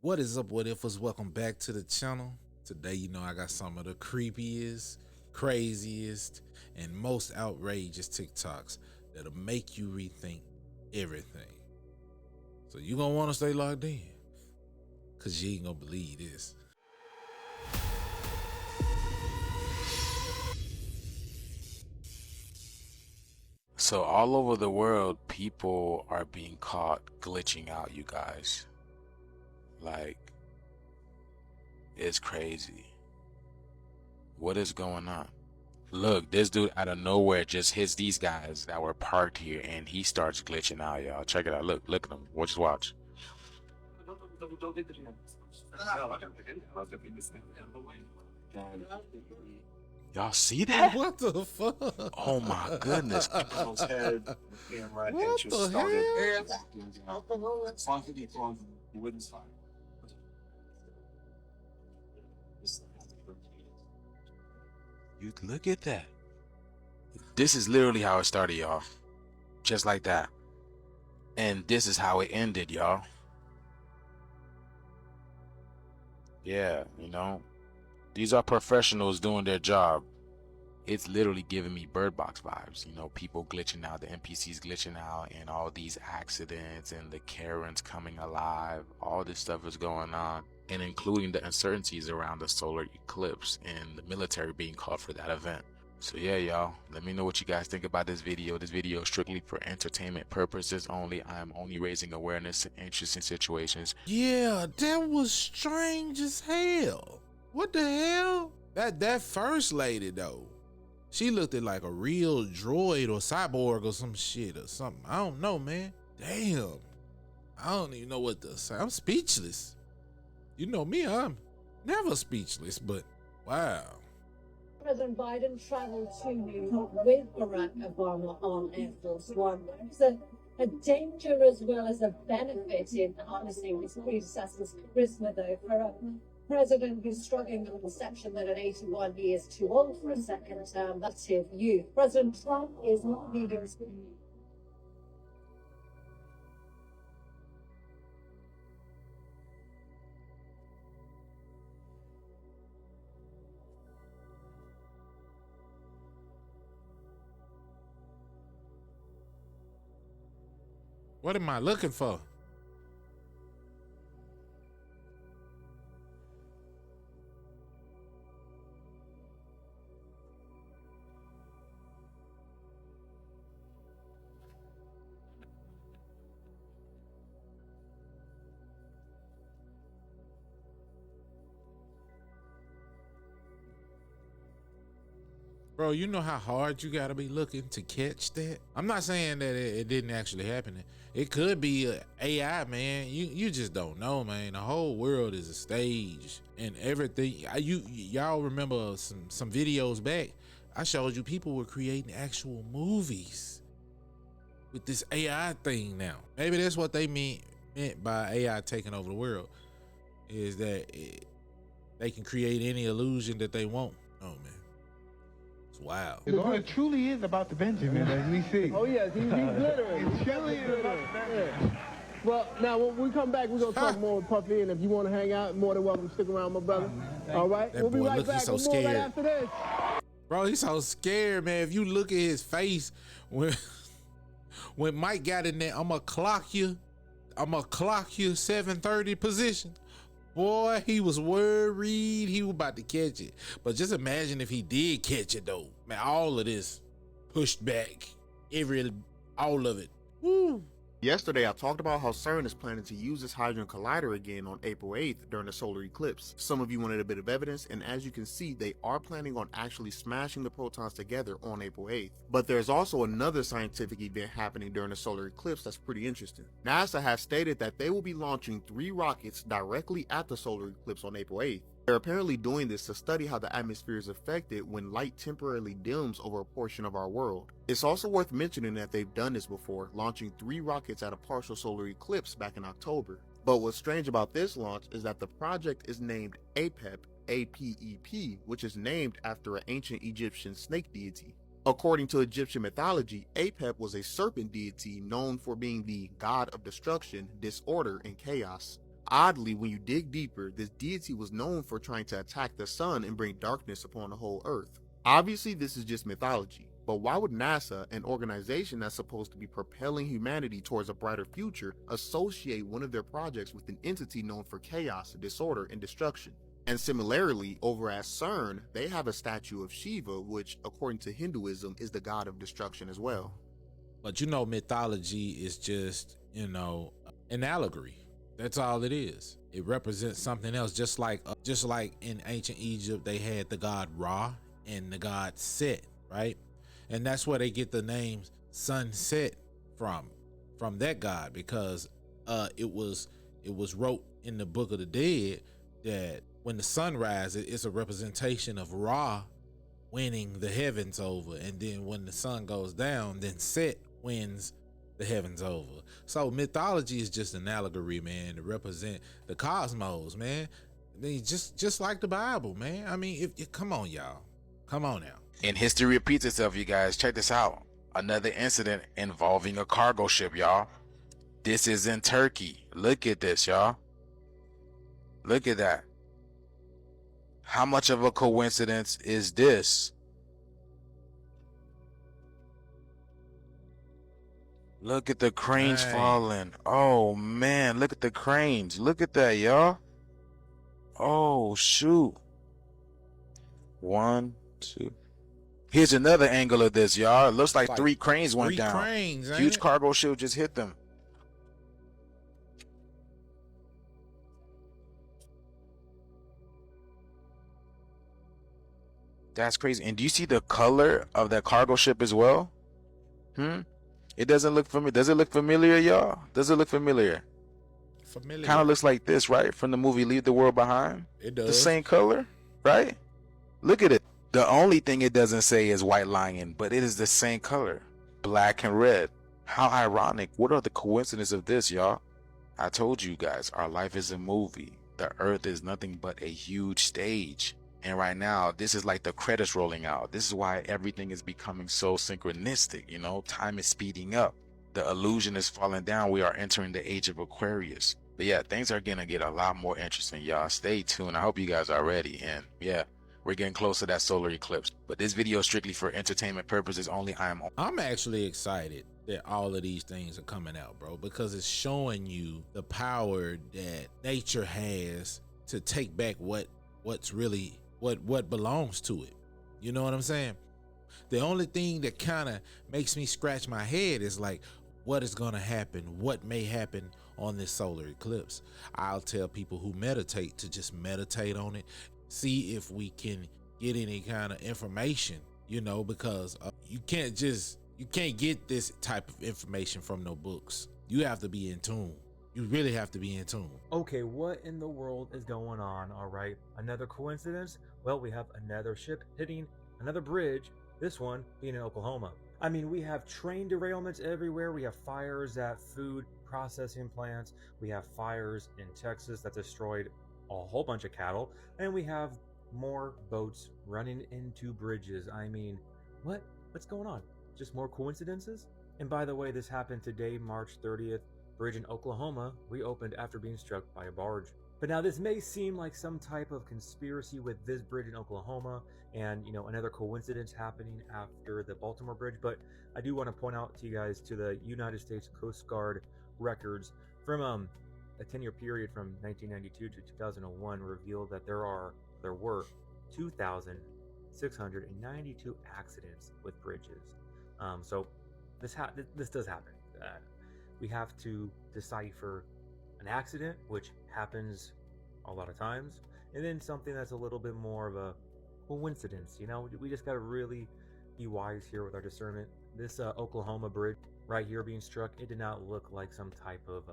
What is up, what ifers? Welcome back to the channel. Today, I got some of the creepiest, craziest, and most outrageous TikToks that'll make you rethink everything. So you gonna wanna stay locked in, cause you ain't gonna believe this. So all over the world, people are being caught glitching out, you guys. Like, it's crazy. What is going on? Look, this dude out of nowhere just hits these guys that were parked here and he starts glitching out, y'all. Check it out. Look at him. Just watch. Y'all see that? What the fuck? Oh my goodness. What the hell? You look at that. This is literally how it started, y'all. Just like that. And this is how it ended, y'all. Yeah, these are professionals doing their job. It's literally giving me Bird Box vibes. People glitching out, the NPCs glitching out, and all these accidents and the Karens coming alive. All this stuff is going on, and including the uncertainties around the solar eclipse and the military being called for that event. So yeah, y'all, let me know what you guys think about this video. This video is strictly for entertainment purposes only. I am only raising awareness to interesting situations. Yeah, that was strange as hell. What the hell? That first lady though, she looked like a real droid or cyborg or some shit or something. I don't know, man. Damn. I don't even know what to say. I'm speechless. You know me, I'm never speechless, but wow. President Biden traveled to New York with Barack Obama on Air Force One. There's a danger as well as a benefit in harnessing his predecessor's charisma, though, for a president who's struggling with the perception that at 81 he is too old for a second term. That's his youth. President Trump is not leading. What am I looking for? Bro, you know how hard you gotta be looking to catch that? I'm not saying that it didn't actually happen. It could be AI, man. You just don't know, man. The whole world is a stage and everything. Y'all remember some videos back? I showed you people were creating actual movies with this AI thing now. Maybe that's what they meant by AI taking over the world, is that they can create any illusion that they want. Oh, man. Wow. It truly is about the Benjamin, as we see. Oh, yes, he's glittering. It truly is about the Benjamin. Well, now, when we come back, we're going to talk more with Puffy, and if you want to hang out, more than welcome to stick around, my brother. All right? That We'll be boy right look, back he's so with more right scared. after this. Bro, he's so scared, man. If you look at his face, when Mike got in there, I'ma clock you 7:30 position. Boy, he was worried he was about to catch it. But just imagine if he did catch it though. Man, all of this pushed back. All of it. Woo. Yesterday, I talked about how CERN is planning to use this Hadron Collider again on April 8th during the solar eclipse. Some of you wanted a bit of evidence, and as you can see, they are planning on actually smashing the protons together on April 8th. But there's also another scientific event happening during the solar eclipse that's pretty interesting. NASA has stated that they will be launching 3 rockets directly at the solar eclipse on April 8th. They're apparently doing this to study how the atmosphere is affected when light temporarily dims over a portion of our world. It's also worth mentioning that they've done this before, launching 3 rockets at a partial solar eclipse back in October. But what's strange about this launch is that the project is named APEP, A-P-E-P, which is named after an ancient Egyptian snake deity. According to Egyptian mythology, Apep was a serpent deity known for being the god of destruction, disorder, and chaos. Oddly, when you dig deeper, this deity was known for trying to attack the sun and bring darkness upon the whole earth. Obviously, this is just mythology, but why would NASA, an organization that's supposed to be propelling humanity towards a brighter future, associate one of their projects with an entity known for chaos, disorder, and destruction? And similarly, over at CERN, they have a statue of Shiva, which, according to Hinduism, is the god of destruction as well. But mythology is just, an allegory. That's all it is. It represents something else. Just like in ancient Egypt, they had the god Ra and the god Set, right? And that's where they get the name sunset from that god, because it was wrote in the Book of the Dead that when the sun rises, it's a representation of Ra winning the heavens over, and then when the sun goes down, then Set wins the heavens over. So mythology is just an allegory, man, to represent the cosmos, man. I mean, just like the Bible, man. I mean, come on, y'all. Come on now. And history repeats itself, you guys. Check this out. Another incident involving a cargo ship, y'all. This is in Turkey. Look at this, y'all. Look at that. How much of a coincidence is this? Look at the cranes falling. Oh man, look at the cranes. Look at that, y'all. Oh shoot. 1, 2. Here's another angle of this, y'all. It looks like 3 cranes went down. Cranes, huge cargo ship just hit them. That's crazy. And do you see the color of that cargo ship as well? It doesn't look familiar. Does it look familiar, y'all? Does it look familiar? Familiar. Kind of looks like this, right? From the movie Leave the World Behind. It does. The same color, right? Look at it. The only thing it doesn't say is White Lion, but it is the same color. Black and red. How ironic. What are the coincidences of this, y'all? I told you guys, our life is a movie. The earth is nothing but a huge stage. And right now, this is like the credits rolling out. This is why everything is becoming so synchronistic, time is speeding up. The illusion is falling down. We are entering the age of Aquarius. But yeah, things are gonna get a lot more interesting, y'all. Stay tuned. I hope you guys are ready. And yeah, we're getting close to that solar eclipse. But this video is strictly for entertainment purposes only. I'm actually excited that all of these things are coming out, bro, because it's showing you the power that nature has to take back what's really what belongs to it. You know what I'm saying? The only thing that kind of makes me scratch my head is like, what is going to happen? What may happen on this solar eclipse? I'll tell people who meditate to just meditate on it, see if we can get any kind of information, because you can't get this type of information from no books. You have to be in tune. You really have to be in tune. Okay, what in the world is going on? All right, another coincidence? Well, we have another ship hitting another bridge, this one being in Oklahoma. I mean, we have train derailments everywhere. We have fires at food processing plants. We have fires in Texas that destroyed a whole bunch of cattle. And we have more boats running into bridges. I mean, what's going on? Just more coincidences? And by the way, this happened today, March 30th. Bridge in Oklahoma reopened after being struck by a barge. But now this may seem like some type of conspiracy with this bridge in Oklahoma and another coincidence happening after the Baltimore bridge, but I do want to point out to you guys to the United States Coast Guard records from a 10-year period from 1992 to 2001 revealed that there were 2,692 accidents with bridges. So this does happen. We have to decipher an accident, which happens a lot of times, and then something that's a little bit more of a coincidence. We just got to really be wise here with our discernment. This Oklahoma bridge right here being struck, it did not look like some type of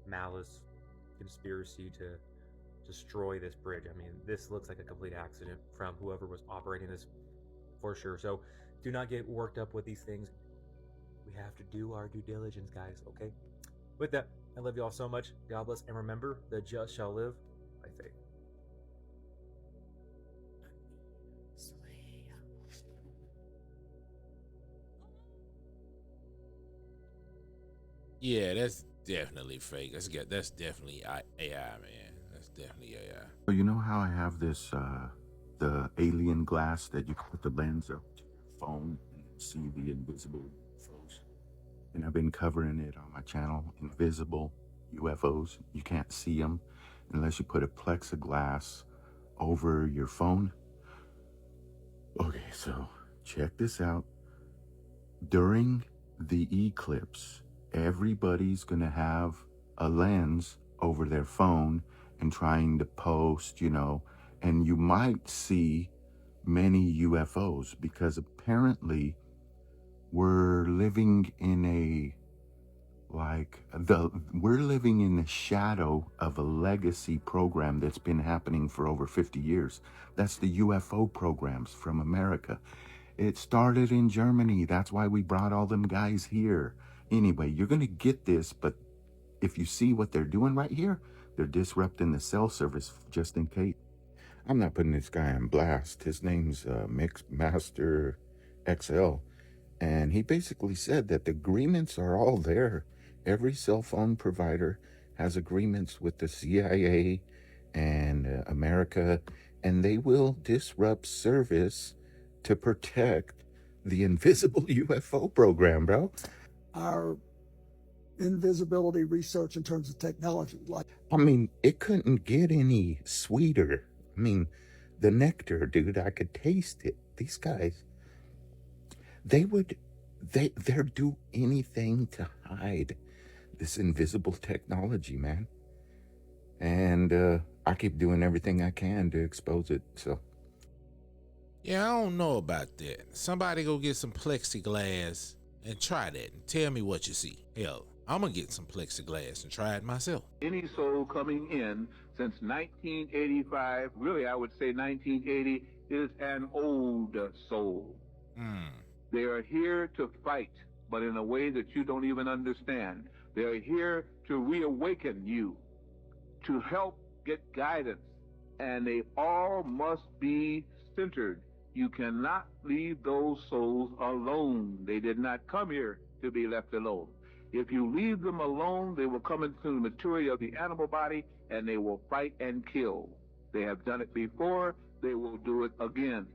malice conspiracy to destroy this bridge. I mean, this looks like a complete accident from whoever was operating this for sure. So do not get worked up with these things. We have to do our due diligence, guys, okay? With that, I love you all so much. God bless, and remember, the just shall live by faith. Yeah, that's definitely fake. That's definitely AI, man. That's definitely AI. So you know how I have this the alien glass that you can put the lens up to your phone and see the invisible UFOs? And I've been covering it on my channel, invisible UFOs. You can't see them unless you put a plexiglass over your phone. Okay, so check this out. During the eclipse, everybody's gonna have a lens over their phone and trying to post, and you might see many UFOs because apparently we're living in we're living in the shadow of a legacy program that's been happening for over 50 years. That's the UFO programs from America. It started in Germany. That's why we brought all them guys here. Anyway, you're going to get this, but if you see what they're doing right here, they're disrupting the cell service just in case. I'm not putting this guy on blast. His name's Mix Master XL. And he basically said that the agreements are all there. Every cell phone provider has agreements with the CIA and America, and they will disrupt service to protect the invisible UFO program, bro. Our invisibility research in terms of technology. I mean, it couldn't get any sweeter. I mean, the nectar, dude, I could taste it. These guys, they'd do anything to hide this invisible technology, man. And I keep doing everything I can to expose it, so. Yeah, I don't know about that. Somebody go get some plexiglass and try that and tell me what you see. Hell, I'm gonna get some plexiglass and try it myself. Any soul coming in since 1985, really I would say 1980, is an old soul. They are here to fight, but in a way that you don't even understand. They are here to reawaken you, to help get guidance, and they all must be centered. You cannot leave those souls alone. They did not come here to be left alone. If you leave them alone, they will come into the material of the animal body and they will fight and kill. They have done it before, they will do it again.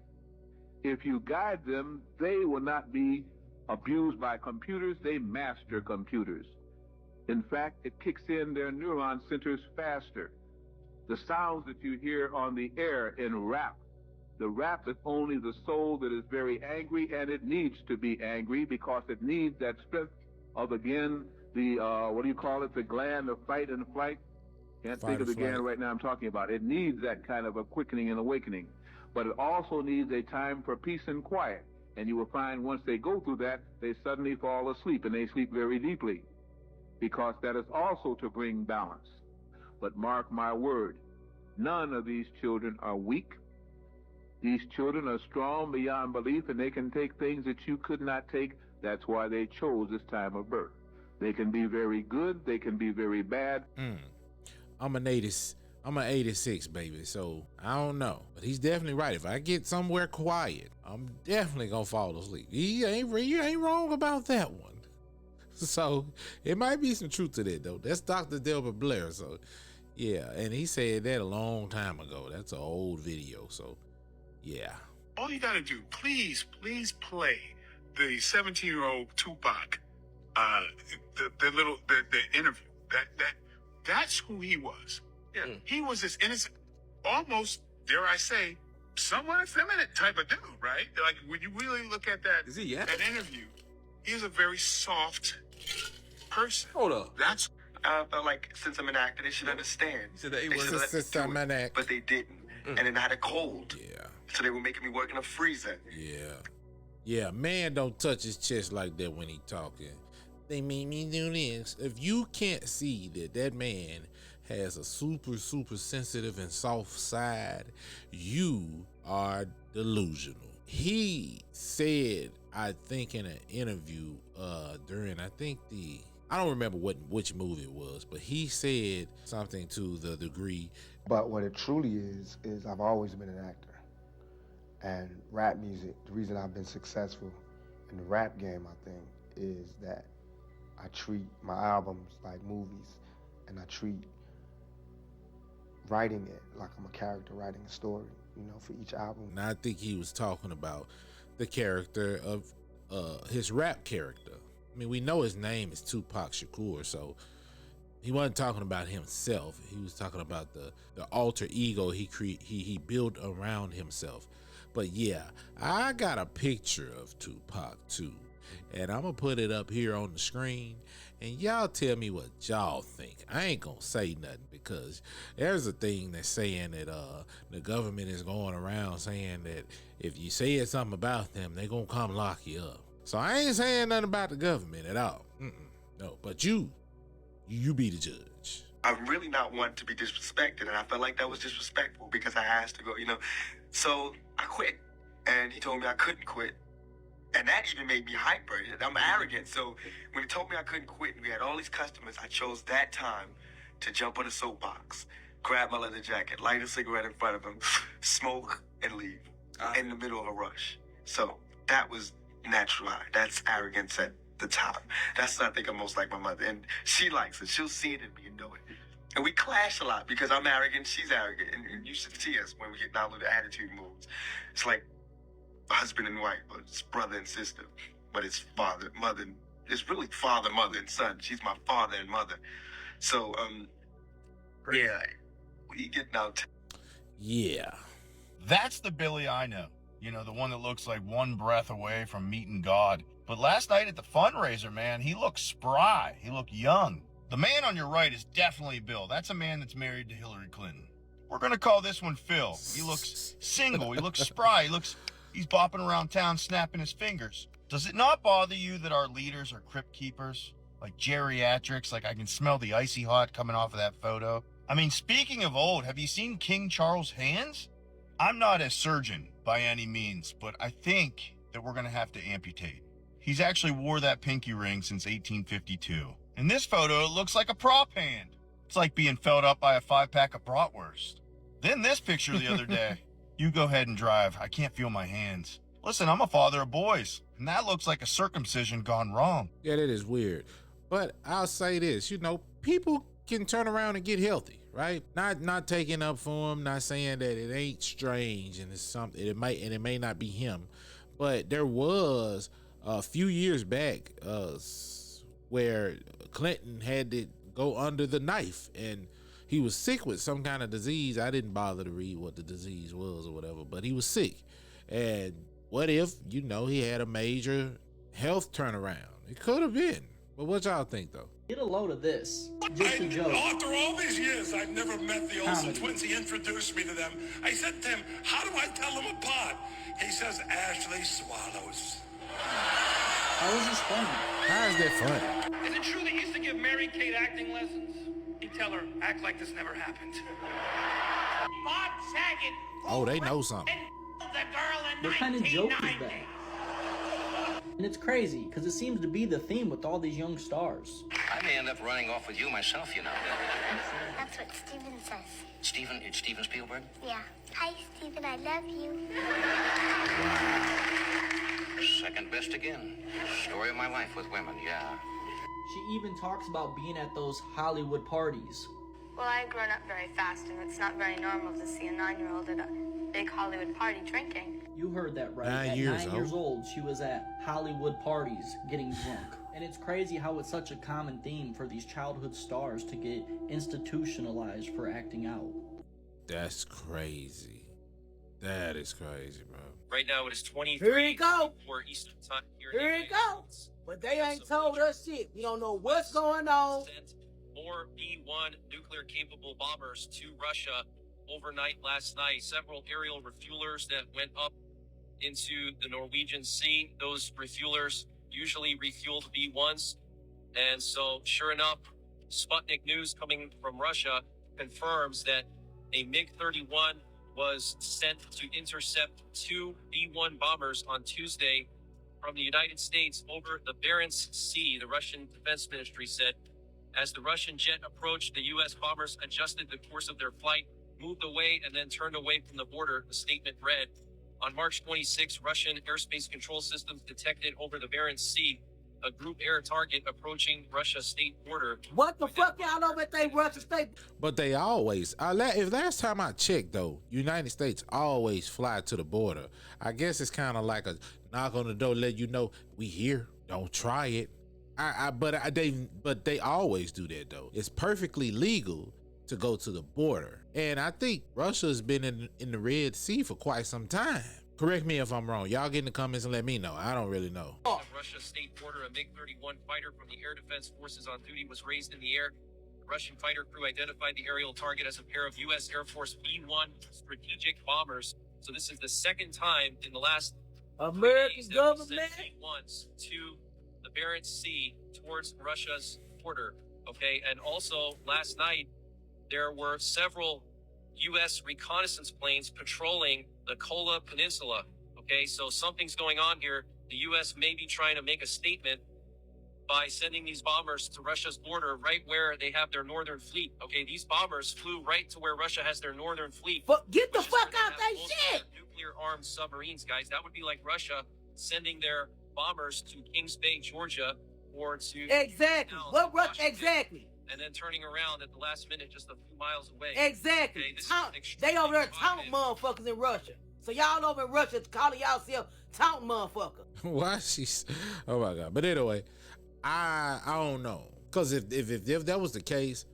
If you guide them, they will not be abused by computers, they master computers. In fact, it kicks in their neuron centers faster. The sounds that you hear on the air in rap, the rap is only the soul that is very angry, and it needs to be angry because it needs that strength of, again, the, the gland of fight and flight. Can't think of the gland right now I'm talking about. It needs that kind of a quickening and awakening. But it also needs a time for peace and quiet. And you will find once they go through that, they suddenly fall asleep, and they sleep very deeply, because that is also to bring balance. But mark my word, none of these children are weak. These children are strong beyond belief, and they can take things that you could not take. That's why they chose this time of birth. They can be very good, they can be very bad. I'm an 86 baby, so I don't know. But he's definitely right. If I get somewhere quiet, I'm definitely gonna fall asleep. You ain't wrong about that one. So it might be some truth to that though. That's Dr. Delbert Blair. So yeah, and he said that a long time ago. That's an old video. So yeah. All you gotta do, please play the 17-year-old Tupac, the interview. That's who he was. Yeah. He was this innocent, almost, dare I say, somewhat effeminate type of dude, right? Like when you really look at that, that interview, he's a very soft person. Hold up. That's I felt like since I'm an actor, they should understand. He said that They should let me do it, but they didn't. And then I had a cold. Yeah. So they were making me work in a freezer. Yeah, man don't touch his chest like that when he talking. They made me do this. If you can't see that man has a super sensitive and soft side, you are delusional. He said, I think in an interview during, I don't remember which movie it was, but he said something to the degree. But what it truly is I've always been an actor. And rap music, the reason I've been successful in the rap game, I think, is that I treat my albums like movies, and I treat writing it like I'm a character writing a story, you know, for each album. And I think he was talking about the character of his rap character. I mean, we know his name is Tupac Shakur, so he wasn't talking about himself. He was talking about the alter ego he built around himself. But yeah, I got a picture of Tupac too, and I'm gonna put it up here on the screen, and y'all tell me what y'all think. I ain't gonna say nothing because there's a thing that's saying that the government is going around saying that if you say something about them, they gonna come lock you up. So I ain't saying nothing about the government at all. No, but you be the judge. I'm really not one to be disrespected, and I felt like that was disrespectful because I asked to go, you know. So I quit, and he told me I couldn't quit, and that even made me hyper. I'm arrogant, so when he told me I couldn't quit, and we had all these customers, I chose that time to jump on a soapbox, grab my leather jacket, light a cigarette in front of him, smoke, and leave in the middle of a rush. So that was natural. That's arrogance at the top. That's what I think I'm most like my mother, and she likes it. She'll see it in me and know it. And we clash a lot because I'm arrogant, she's arrogant, and you should see us when we get down to the attitude moves. It's like husband and wife, but it's brother and sister, but it's father, mother. It's really father, mother, and son. She's my father and mother. So, yeah, we getting out. Yeah. That's the Billy I know. You know, the one that looks like one breath away from meeting God. But last night at the fundraiser, man, he looked spry. He looked young. The man on your right is definitely Bill. That's a man that's married to Hillary Clinton. We're going to call this one Phil. He looks single. He looks spry. He's bopping around town snapping his fingers. Does it not bother you that our leaders are crypt keepers? Like geriatrics? Like I can smell the icy hot coming off of that photo. I mean, speaking of old, have you seen King Charles' hands? I'm not a surgeon by any means, but I think that we're going to have to amputate. He's actually wore that pinky ring since 1852. In this photo, it looks like a prop hand. It's like being filled up by a 5-pack of bratwurst. Then this picture the other day. You go ahead and drive. I can't feel my hands. Listen, I'm a father of boys, and that looks like a circumcision gone wrong. Yeah, that is weird. But I'll say this, you know, people can turn around and get healthy, right? Not taking up for him, not saying that it ain't strange and it's something, it may not be him. But there was a few years back where Clinton had to go under the knife and he was sick with some kind of disease. I didn't bother to read what the disease was or whatever, but he was sick. And what if, you know, he had a major health turnaround? It could have been. But what y'all think though? Get a load of this. Just a joke. After all these years, I've never met the Olsen twins. He introduced me to them. I said to him, how do I tell them apart? He says, Ashley Swallows. How is this funny? How is that funny? Is it true that you used to give Mary Kate acting lessons? You tell her, act like this never happened. Bob Saget. Oh, they know something. The girl in What kind of joke is that? And it's crazy, because it seems to be the theme with all these young stars. I may end up running off with you myself, you know. That's what Steven says. Steven? It's Steven Spielberg? Yeah. Hi, Steven, I love you. Second best again. Story of my life with women, yeah. She even talks about being at those Hollywood parties. Well, I've grown up very fast, and it's not very normal to see a 9-year-old at a big Hollywood party drinking. You heard that right. 9 at years 9 years old, she was at Hollywood parties getting drunk. And it's crazy how it's such a common theme for these childhood stars to get institutionalized for acting out. That's crazy. That is crazy, bro. Right now it is 23. Here you go. For Eastern time here. Here you go. But they ain't told us shit. We don't know what's going on. More B-1 nuclear-capable bombers to Russia overnight last night. Several aerial refuelers that went up into the Norwegian Sea. Those refuelers usually refueled B-1s. And so, sure enough, Sputnik news coming from Russia confirms that a MiG-31 was sent to intercept 2 B-1 bombers on Tuesday from the United States over the Barents Sea, the Russian Defense Ministry said. As the Russian jet approached, the U.S. bombers adjusted the course of their flight, moved away, and then turned away from the border, the statement read. On March 26, Russian airspace control systems detected over the Barents Sea a group air target approaching Russia's state border. What the fuck y'all know about they Russian state? But they always, if last time I checked though, United States always fly to the border. I guess it's kind of like a knock on the door, let you know we here. Don't try it. But they always do that though. It's perfectly legal to go to the border, and I think Russia's been in the Red Sea for quite some time. Correct me if I'm wrong. Y'all get in the comments and let me know. I don't really know. Russia's state border, a MiG-31 fighter from the Air Defense Forces on duty was raised in the air. The Russian fighter crew identified the aerial target as a pair of U.S. Air Force B-1 strategic bombers. So this is the second time in the last American government ones to the Barents Sea towards Russia's border. Okay, and also last night there were several U.S. reconnaissance planes patrolling the Kola Peninsula. Okay, so something's going on here. The U.S. may be trying to make a statement by sending these bombers to Russia's border, right where they have their northern fleet. Okay, these bombers flew right to where Russia has their northern fleet. But get the fuck out that shit! Nuclear-armed submarines, guys. That would be like Russia sending their bombers to Kings Bay, Georgia, or to exactly. What Russia exactly? And then turning around at the last minute, just a few miles away. Exactly. Okay, they over there taunting motherfuckers in Russia. So y'all over in Russia calling y'all self taunting motherfucker. Why she's? Oh my god! But anyway, I don't know, because if that was the case,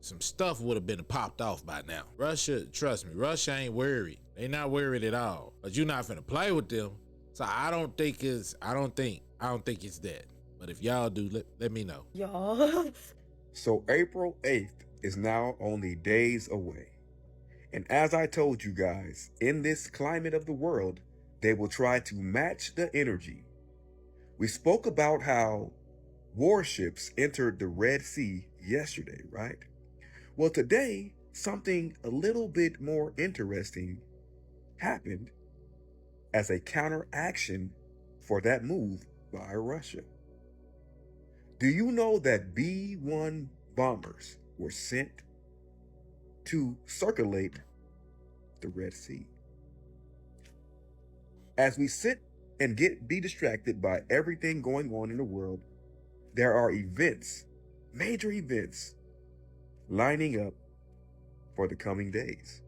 some stuff would have been popped off by now. Russia, trust me, Russia ain't worried. They not worried at all. But you're not finna play with them. So I don't think it's that. But if y'all do, let me know. Y'all. So April 8th is now only days away. And as I told you guys, in this climate of the world, they will try to match the energy. We spoke about how warships entered the Red Sea yesterday, right? Well, today, something a little bit more interesting happened as a counteraction for that move by Russia. Do you know that B-1 bombers were sent to circulate the Red Sea? As we sit and be distracted by everything going on in the world, there are events, major events, lining up for the coming days.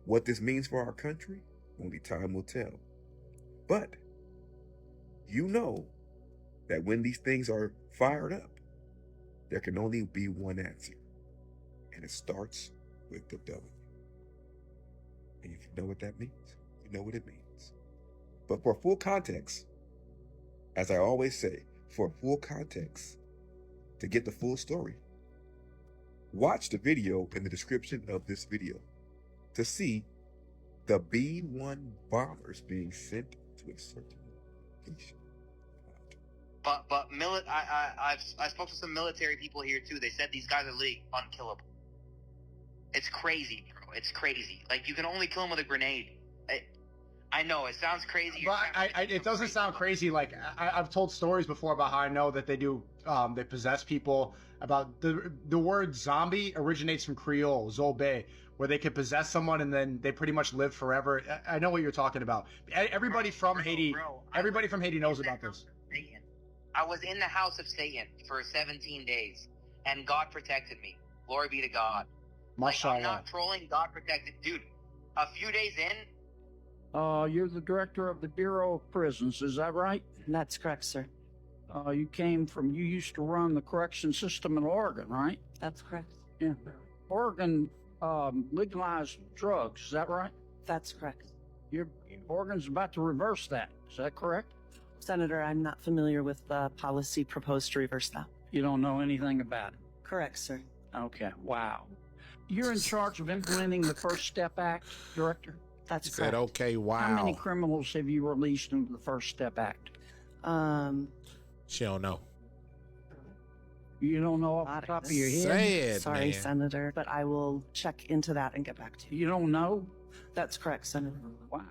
What this means for our country, only time will tell. But you know that when these things are fired up, there can only be one answer. And it starts with the W. And if you know what that means, you know what it means. But for full context, as I always say, for full context, to get the full story, watch the video in the description of this video to see the B-1 bombers being sent to a certain location. But I spoke to some military people here too. They said these guys are literally unkillable. It's crazy, bro. It's crazy. Like, you can only kill them with a grenade. I know it sounds crazy. But it doesn't sound crazy. Like I've told stories before about how I know that they do. They possess people. About the word zombie originates from Creole, zombie, where they can possess someone and then they pretty much live forever. I know what you're talking about. Everybody from Haiti, everybody from Haiti knows about this. I was in the house of Satan for 17 days, and God protected me. Glory be to God. Mashallah. I'm not trolling. God protected, dude. A few days in. You're the director of the Bureau of Prisons, is that right? That's correct, sir. You used to run the correction system in Oregon, right? That's correct. Yeah. Oregon legalized drugs, is that right? That's correct. Oregon's about to reverse that, is that correct? Senator, I'm not familiar with the policy proposed to reverse that. You don't know anything about it? Correct, sir. Okay, wow. You're in charge of implementing the First Step Act, Director? That's correct. Said, okay, wow. How many criminals have you released into the First Step Act? She don't know. You don't know off the top of your head? Say it, Sorry, man. Senator, but I will check into that and get back to you. You don't know? That's correct, Senator. Wow.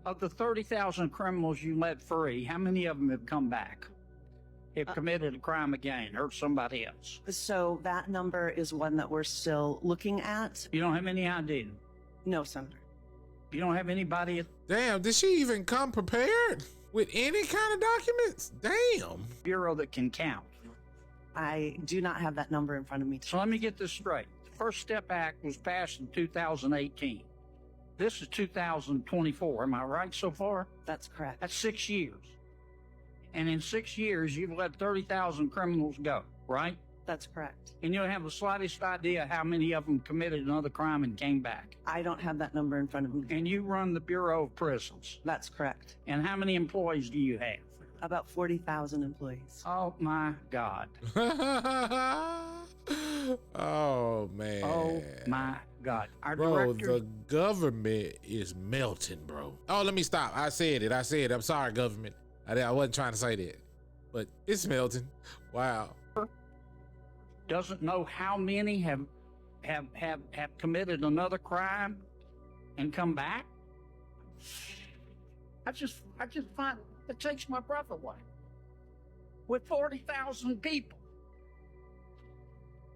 Of the 30,000 criminals you let free, how many of them have come back? Have committed a crime again, hurt somebody else? So that number is one that we're still looking at. You don't have any idea? No, Senator. You don't have anybody? Damn, did she even come prepared? With any kind of documents? Damn. Bureau that can count. I do not have that number in front of me. So let me get this straight. The First Step Act was passed in 2018. This is 2024. Am I right so far? That's correct. That's 6 years. And in 6 years, you've let 30,000 criminals go, right? That's correct. And you don't have the slightest idea how many of them committed another crime and came back. I don't have that number in front of me. And you run the Bureau of Prisons. That's correct. And how many employees do you have? About 40,000 employees. Oh my God. Oh man. Oh my God. Our bro, director... the government is melting, bro. Oh, let me stop. I said it. I'm sorry, government. I wasn't trying to say that, but it's melting. Wow. Doesn't know how many have committed another crime and come back. I just find it takes my breath away. With 40,000 people,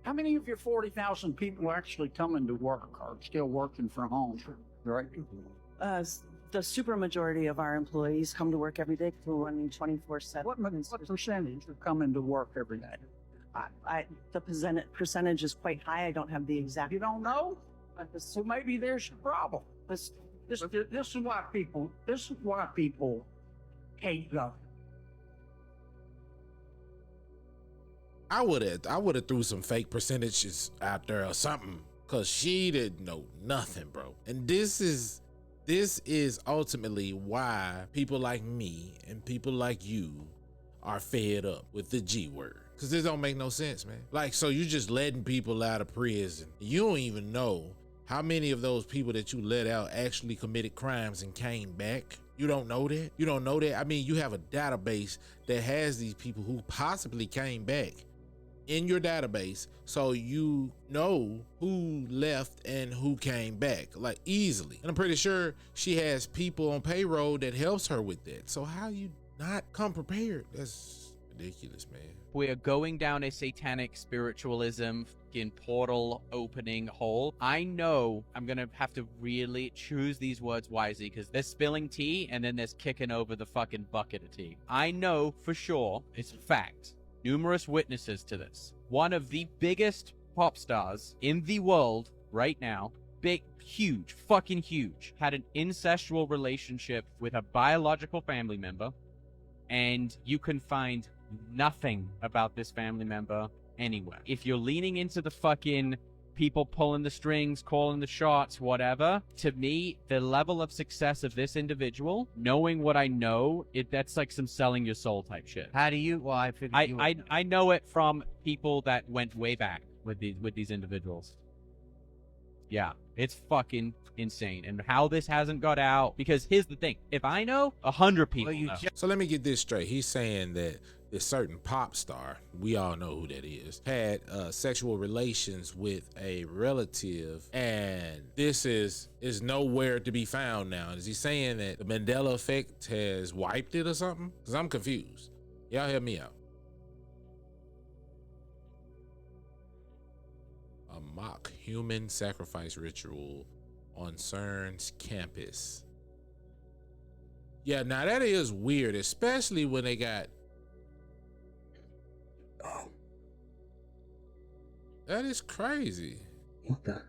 how many of your 40,000 people are actually coming to work or still working from home? Right. The supermajority of our employees come to work every day because we're running 24/7. What percentage are coming to work every day? The percentage is quite high. I don't have the exact. You don't know? So maybe there's a problem. This is why people hate government. I would have threw some fake percentages out there or something, cause she didn't know nothing, bro. And this is ultimately why people like me and people like you are fed up with the G word. Cause this don't make no sense, man. Like, so you just letting people out of prison. You don't even know how many of those people that you let out actually committed crimes and came back. You don't know that? You don't know that? I mean, you have a database that has these people who possibly came back in your database, so you know who left and who came back, like, easily. And I'm pretty sure she has people on payroll that helps her with that. So how you not come prepared? That's ridiculous, man. We're going down a satanic spiritualism fucking portal opening hole. I know I'm gonna have to really choose these words wisely, because there's spilling tea and then there's kicking over the fucking bucket of tea. I know for sure, it's fact, numerous witnesses to this. One of the biggest pop stars in the world right now, big, huge, fucking huge, had an incestual relationship with a biological family member, and you can find nothing about this family member anywhere. If you're leaning into the fucking people pulling the strings, calling the shots, whatever, to me, the level of success of this individual, knowing what I know, that's like some selling your soul type shit. How do you? Well, I know it from people that went way back with these individuals. Yeah, it's fucking insane. And how this hasn't got out, because here's the thing, if I know, 100 people know. So let me get this straight. He's saying that this certain pop star, we all know who that is, had sexual relations with a relative, and this is nowhere to be found now. Is he saying that the Mandela effect has wiped it or something? Because I'm confused. Y'all help me out. A mock human sacrifice ritual on CERN's campus. Yeah, now that is weird, especially when they got... Oh. That is crazy. What the?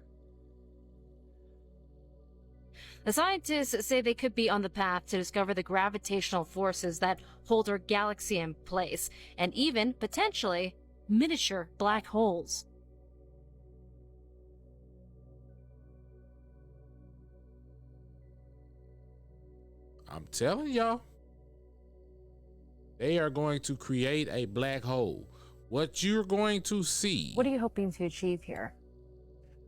The scientists say they could be on the path to discover the gravitational forces that hold our galaxy in place, and even, potentially, miniature black holes. I'm telling y'all, they are going to create a black hole. What you're going to see. What are you hoping to achieve here?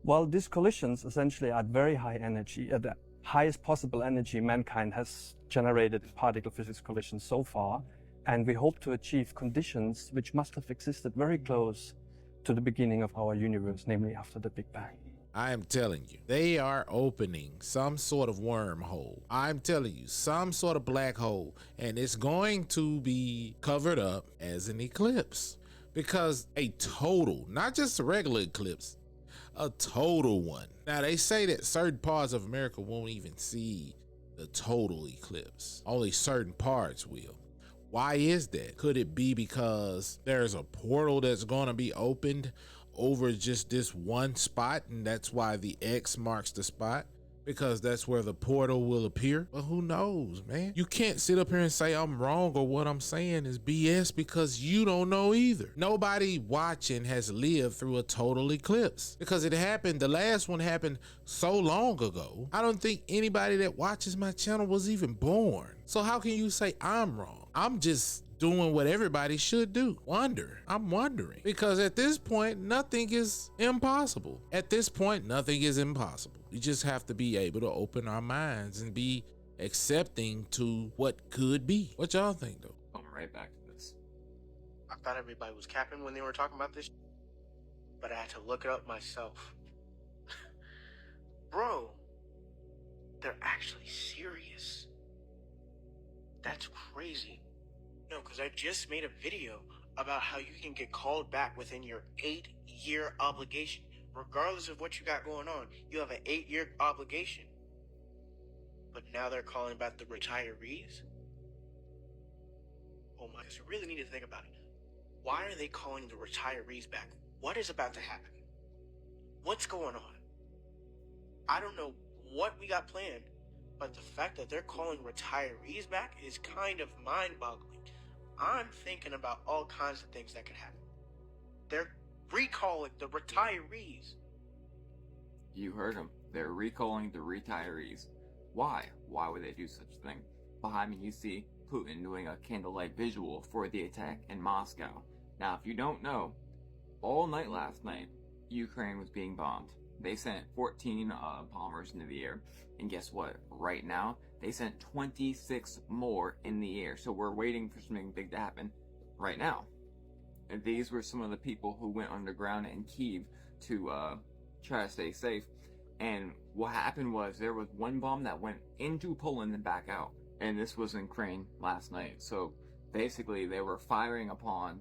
Well, these collisions essentially are at very high energy, at the highest possible energy mankind has generated in particle physics collisions so far. And we hope to achieve conditions which must have existed very close to the beginning of our universe, namely after the Big Bang. I am telling you, they are opening some sort of wormhole. I'm telling you, some sort of black hole, and it's going to be covered up as an eclipse, because a total, not just a regular eclipse, a total one. Now they say that certain parts of America won't even see the total eclipse. Only certain parts will. Why is that? Could it be because there's a portal that's going to be opened over just this one spot, and that's why the X marks the spot? Because that's where the portal will appear? But who knows, man? You can't sit up here and say I'm wrong or what I'm saying is BS because you don't know either. Nobody watching has lived through a total eclipse because it happened. The last one happened so long ago. I don't think anybody that watches my channel was even born. So how can you say I'm wrong? I'm just doing what everybody should do. I'm wondering. Because at this point, nothing is impossible. At this point, nothing is impossible. We just have to be able to open our minds and be accepting to what could be. What y'all think though? Going right back to this. I thought everybody was capping when they were talking about this, but I had to look it up myself. Bro, they're actually serious. That's crazy. No, because I just made a video about how you can get called back within your 8-year obligation. Regardless of what you got going on, you have an 8-year obligation. But now they're calling back the retirees? Oh my gosh, you really need to think about it. Why are they calling the retirees back? What is about to happen? What's going on? I don't know what we got planned, but the fact that they're calling retirees back is kind of mind-boggling. I'm thinking about all kinds of things that could happen. They're recalling the retirees. You heard them. They're recalling the retirees. Why? Why would they do such a thing? Behind me you see Putin doing a candlelight visual for the attack in Moscow. Now, if you don't know, all night last night, Ukraine was being bombed. They sent 14 bombers into the air. And guess what? Right now, they sent 26 more in the air. So we're waiting for something big to happen right now. And these were some of the people who went underground in Kyiv to try to stay safe. And what happened was there was one bomb that went into Poland and back out. And this was in Ukraine last night. So basically they were firing upon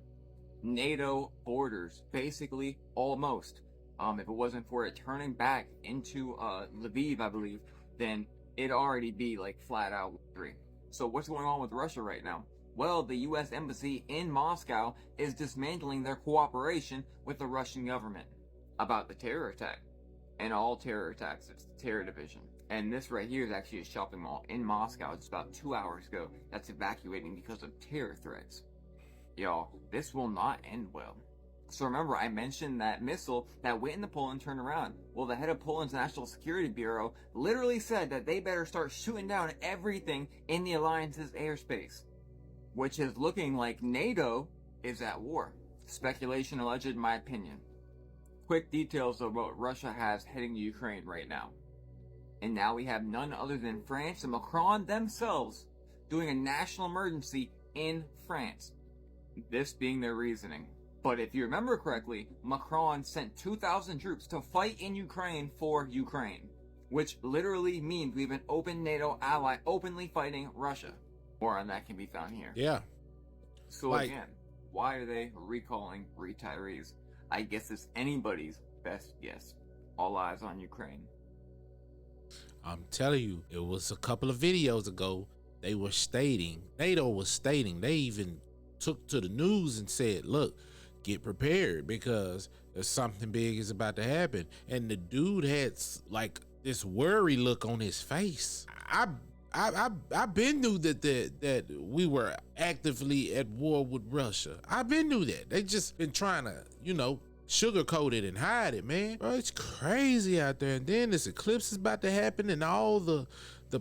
NATO borders, basically almost. If it wasn't for it turning back into Lviv, I believe, then it'd already be like flat out victory. So what's going on with Russia right now? Well, the US embassy in Moscow is dismantling their cooperation with the Russian government about the terror attack. And all terror attacks, it's the terror division. And this right here is actually a shopping mall in Moscow just about 2 hours ago that's evacuating because of terror threats. Y'all, this will not end well. So remember, I mentioned that missile that went into Poland turned around. Well, the head of Poland's National Security Bureau literally said that they better start shooting down everything in the alliance's airspace, which is looking like NATO is at war. Speculation alleged, in my opinion. Quick details of what Russia has heading to Ukraine right now. And now we have none other than France and Macron themselves doing a national emergency in France. This being their reasoning. But if you remember correctly, Macron sent 2,000 troops to fight in Ukraine for Ukraine, which literally means we have an open NATO ally openly fighting Russia. More on that can be found here. Yeah. So again, why are they recalling retirees? I guess it's anybody's best guess. All eyes on Ukraine. I'm telling you, it was a couple of videos ago, they were stating, NATO was stating, they even took to the news and said, look, get prepared because there's something big is about to happen. And the dude had like this worry look on his face. I've been knew that we were actively at war with Russia. I've been knew that. They just been trying to, sugarcoat it and hide it, man. Bro, it's crazy out there. And then this eclipse is about to happen and all the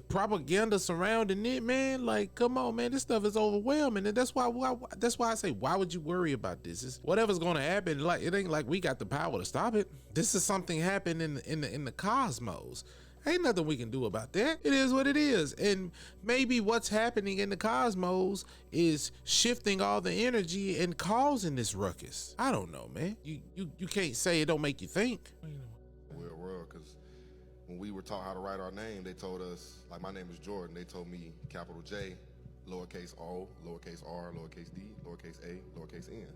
propaganda surrounding it, man. Like, come on, man, this stuff is overwhelming. And that's why I say, why would you worry about this? It's whatever's gonna happen, like, it ain't like we got the power to stop it. This is something happening in the cosmos. Ain't nothing we can do about that. It is what it is. And maybe what's happening in the cosmos is shifting all the energy and causing this ruckus. I don't know, man. You can't say it don't make you think. Weird world, because when we were taught how to write our name, they told us, like, my name is Jordan. They told me capital J, lowercase O, lowercase R, lowercase D, lowercase A, lowercase N.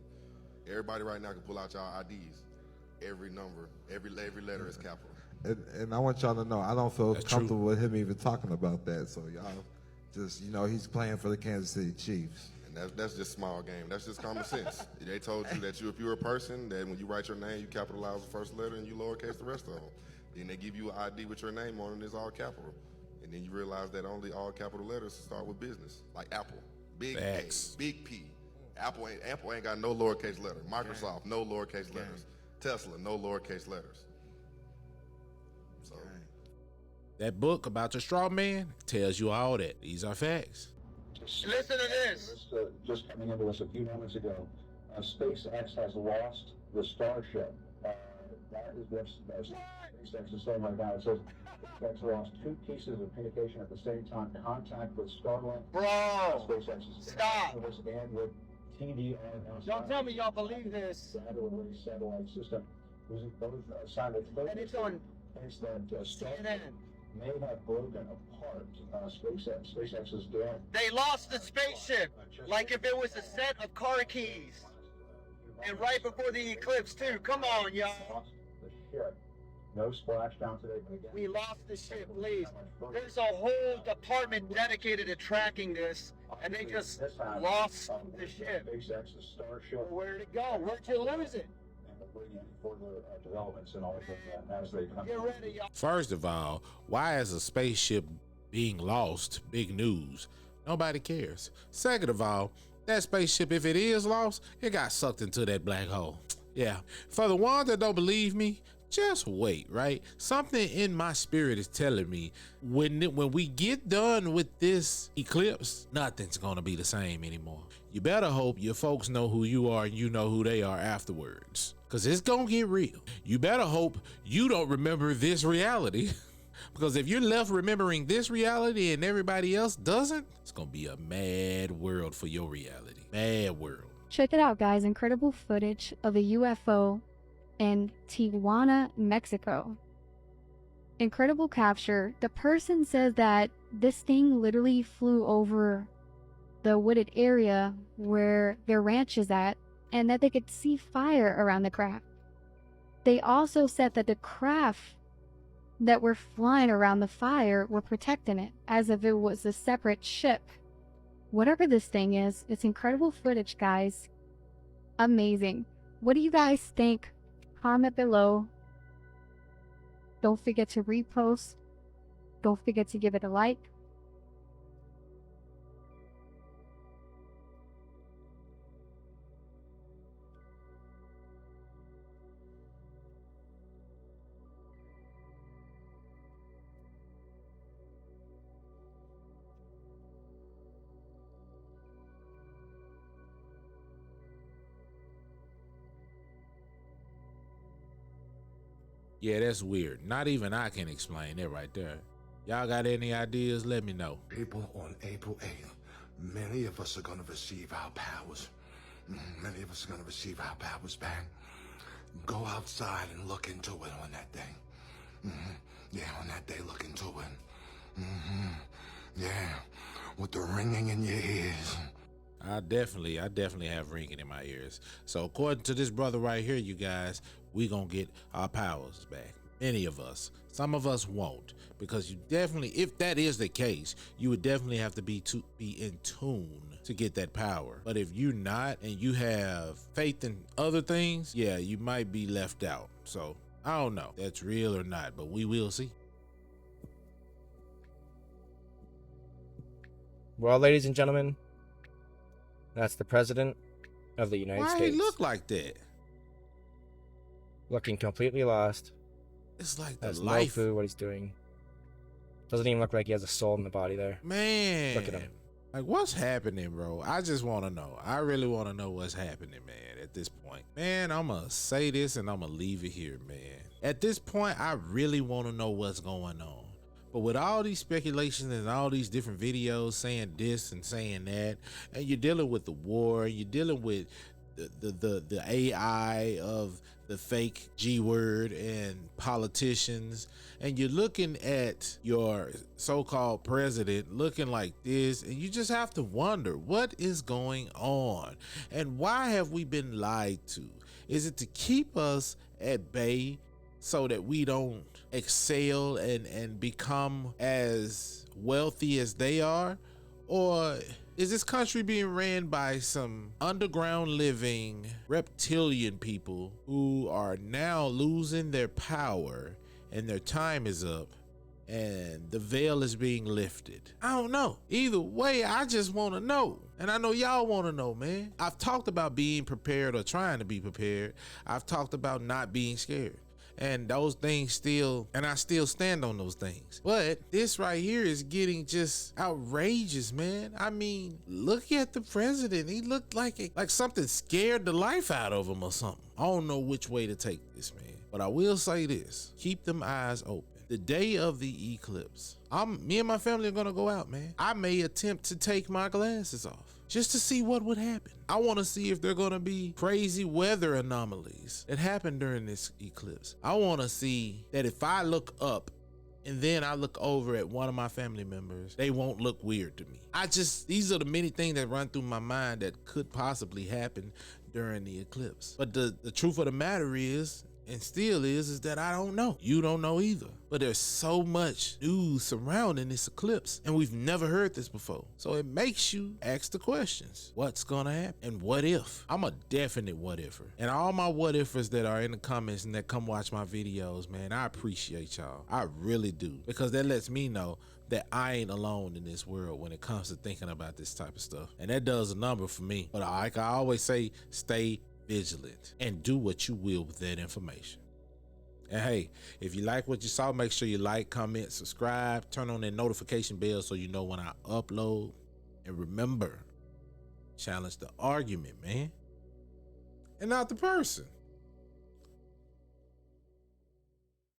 Everybody right now can pull out y'all IDs. Every number, every letter is capital. And I want y'all to know, I don't feel That's comfortable with him even talking about that. So y'all just, you know, he's playing for the Kansas City Chiefs. And that's just small game. That's just common sense. They told you that if you're a person, that when you write your name, you capitalize the first letter and you lowercase the rest of them. Then they give you an ID with your name on it, and it's all capital. And then you realize that only all capital letters start with business, like Apple, big X, big P. Apple ain't got no lowercase letter. Microsoft, no lowercase letters. Tesla, no lowercase letters. So that book about the straw man tells you all that. These are facts. Listen to this. Just coming into us a few moments ago, SpaceX has lost the Starship. That is what SpaceX is saying right now. It says SpaceX lost 2 pieces of communication at the same time. Contact with Starlink. Bro, SpaceX is stop. And with TDR. Don't tell me y'all believe this. Satellite system. Both simultaneously. And it's on that CNN. May have broken apart. SpaceX is dead. They lost the spaceship, like if it was a set of car keys. And right before the eclipse too. Come on, y'all. Lost the ship. No splashdown today, but again. We lost the ship, please. There's a whole department dedicated to tracking this, and they just lost the ship. SpaceX's Starship. Where'd it go? Where'd you lose it? Further developments and all of that as they come. Get ready, y'all. First of all, why is a spaceship being lost big news? Nobody cares. Second of all, that spaceship, if it is lost, it got sucked into that black hole. Yeah. For the ones that don't believe me, just wait, right? Something in my spirit is telling me when we get done with this eclipse, nothing's gonna be the same anymore. You better hope your folks know who you are and you know who they are afterwards, because it's gonna get real. You better hope you don't remember this reality, because if you're left remembering this reality and everybody else doesn't, it's gonna be a mad world for your reality. Mad world. Check it out, guys. Incredible footage of a UFO in Tijuana, Mexico. Incredible capture. The person says that this thing literally flew over the wooded area where their ranch is at, and that they could see fire around the craft. They also said that the craft that were flying around the fire were protecting it, as if it was a separate ship. Whatever this thing is, it's incredible footage, guys. Amazing. What do you guys think? Comment below. Don't forget to repost. Don't forget to give it a like. Yeah, that's weird. Not even I can explain it right there. Y'all got any ideas? Let me know. People, on April 8th, many of us are going to receive our powers. Many of us are going to receive our powers back. Go outside and look into it on that day. Yeah, on that day, look into it. Yeah, with the ringing in your ears. I definitely have ringing in my ears. So according to this brother right here, you guys, we gonna get our powers back. Many of us. Some of us won't, because you definitely, if that is the case, you would definitely have to be in tune to get that power. But if you're not and you have faith in other things, yeah, you might be left out. So I don't know if that's real or not, but we will see. Well, ladies and gentlemen, that's the President of the United States. Why he look like that? Looking completely lost. It's like has the no life. clue what he's doing. Doesn't even look like he has a soul in the body there. Man, look at him. Like, what's happening, bro? I just want to know. I really want to know what's happening, man, at this point. Man, I'm going to say this and I'm going to leave it here, man. At this point, I really want to know what's going on. But with all these speculations and all these different videos saying this and saying that, and you're dealing with the war, you're dealing with the AI of the fake G word and politicians, and you're looking at your so-called president looking like this, and you just have to wonder what is going on and why have we been lied to? Is it to keep us at bay so that we don't excel and become as wealthy as they are? Or is this country being ran by some underground living reptilian people who are now losing their power and their time is up and the veil is being lifted? I don't know. Either way, I just want to know. And I know y'all want to know, man. I've talked about being prepared or trying to be prepared. I've talked about not being scared. And those things still, and I still stand on those things. But this right here is getting just outrageous, man. I mean, look at the president. He looked like something scared the life out of him or something. I don't know which way to take this, man. But I will say this, keep them eyes open. The day of the eclipse, me and my family are gonna go out, man. I may attempt to take my glasses off just to see what would happen. I want to see if there are going to be crazy weather anomalies that happen during this eclipse. I want to see that if I look up and then I look over at one of my family members, they won't look weird to me. These are the many things that run through my mind that could possibly happen during the eclipse. But the truth of the matter is, and still is that I don't know. You don't know either. But there's so much news surrounding this eclipse, and we've never heard this before. So it makes you ask the questions. What's gonna happen? And what if? I'm a definite what ifer. And all my what ifers that are in the comments and that come watch my videos, man, I appreciate y'all. I really do. Because that lets me know that I ain't alone in this world when it comes to thinking about this type of stuff. And that does a number for me. But like I always say, stay vigilant and do what you will with that information. And hey, if you like what you saw, make sure you like, comment, subscribe, turn on that notification bell so you know when I upload. And remember, challenge the argument, man, and not the person.